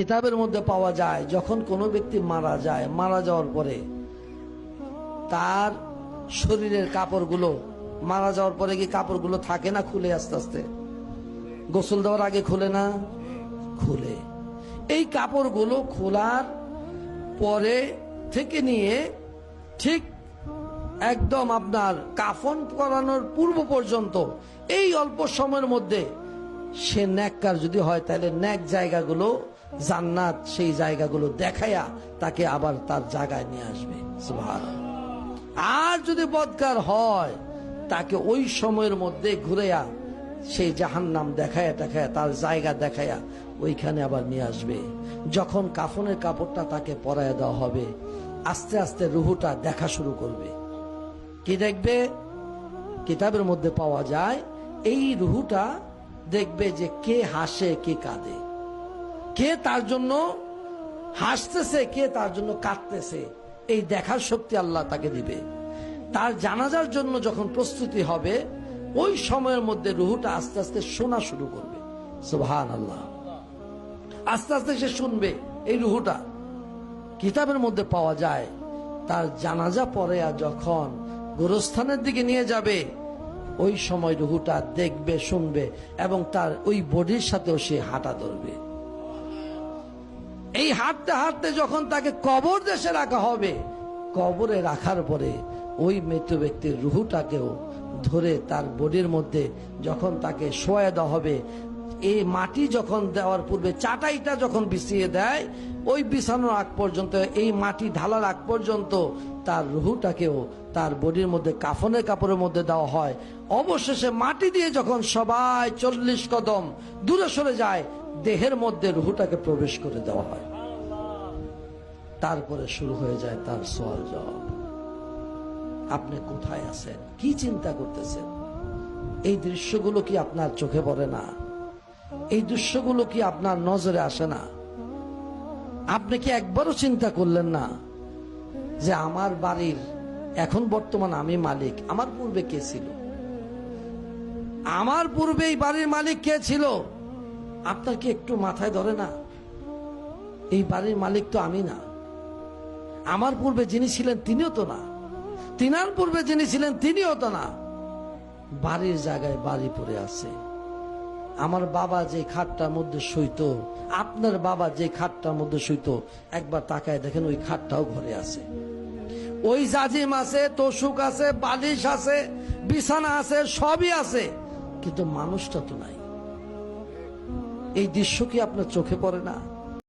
কিতাবের মধ্যে পাওয়া যায় যখন কোনো ব্যক্তি মারা যায়, মারা যাওয়ার পরে তার শরীরের কাপড়গুলো, মারা যাওয়ার পরে কি কাপড়গুলো থাকে না খুলে আস্তে আস্তে? গোসল দেওয়ার আগে খুলে না? খুলে। এই কাপড়গুলো খোলার পরে থেকে নিয়ে ঠিক একদম আপনার কাফন করানোর পূর্ব পর্যন্ত এই অল্প সময়ের মধ্যে সে নেককার যদি হয় তাহলে নেক জায়গাগুলো জান্নাত সেই জায়গাগুলো দেখাইয়া তাকে আবার তার জায়গায় নিয়ে আসবে। সুবহানাল্লাহ। আর যদি বদকার হয় তাকে ওই সময়ের মধ্যে ঘুরেয়া সেই জাহান্নাম দেখায়া তার জায়গা দেখায়া ওইখানে আবার নিয়ে আসবে। যখন কাফনের কাপড়টা তাকে পরাইয়া দেওয়া হবে, আস্তে আস্তে রুহুটা দেখা শুরু করবে। কি দেখবে? কিতাবের মধ্যে পাওয়া যায় এই রুহুটা দেখবে যে কে হাসে কে কাঁদে, কে তার জন্য হাসতেছে কে তার জন্য কাঁদতেছে, এই দেখার শক্তি আল্লাহ তাকে দিবে। তার জানাজার জন্য যখন প্রস্তুতি হবে ওই সময়ের মধ্যে রুহুটা আস্তে আস্তে শোনা শুরু করবে। সুবহানাল্লাহ। আস্তে আস্তে সে শুনবে। এই রুহুটা কিতাবের মধ্যে পাওয়া যায় তার জানাজা পরে যখন গোরস্থানের দিকে নিয়ে যাবে ওই সময় রুহুটা দেখবে, শুনবে এবং তার ওই বডির সাথেও সে হাঁটা ধরবে। এই হাঁটতে হাঁটতে যখন তাকে কবর দেশে রাখা হবে, কবরে রাখার পরে ওই মৃত ব্যক্তির রুহুটাকেও ধরে তার বডির মধ্যে যখন তাকে শোয়া দেওয়া হবে, এই মাটি যখন দেওয়ার পূর্বে চাটাইটা যখন বিছিয়ে দেয়, ওই বিছানোর আগ পর্যন্ত, এই মাটি ঢালার আগ পর্যন্ত তার রুহুটাকেও তার বডির মধ্যে কাফনের কাপড়ের মধ্যে দেওয়া হয়। অবশেষে মাটি দিয়ে যখন সবাই 40 কদম দূরে সরে যায়, দেহের মধ্যে রুহুটাকে প্রবেশ করে দেওয়া হয়। তারপরে শুরু হয়ে যায় তার সওয়াল জবাব। আপনি কোথায় আছেন? কি চিন্তা করতেছেন? এই দৃশ্যগুলো কি আপনার চোখে পড়ে না? এই দৃশ্যগুলো কি আপনার নজরে আসে না? আপনি কি একবারও চিন্তা করলেন না যে আমার বাড়ির এখন বর্তমান আমি মালিক, আমার পূর্বে কে ছিল? আমার পূর্বে এই বাড়ির মালিক কে ছিল? আপনার কি একটু মাথায় ধরে না? এই বাড়ির মালিক তো আমি না। আমার পূর্বে যিনি ছিলেন তিনিও তো না, তিনার পূর্বে যিনি ছিলেন তিনিও তো না। বাড়ির জায়গায় বাড়ি পড়ে আছে। আমার বাবা যে খাটটার মধ্যে শুইতো, আপনার বাবা যে খাটটার মধ্যে শুইতো, একবার তাকায় দেখেন ওই খাটটাও ঘরে আছে। ওই জাজিম আছে, তোষক আছে, বালিশ আছে, বিছানা আছে, সবই আছে, কিন্তু মানুষটা তো নাই। এই দৃশ্য কি আপনার চোখে পড়ে না?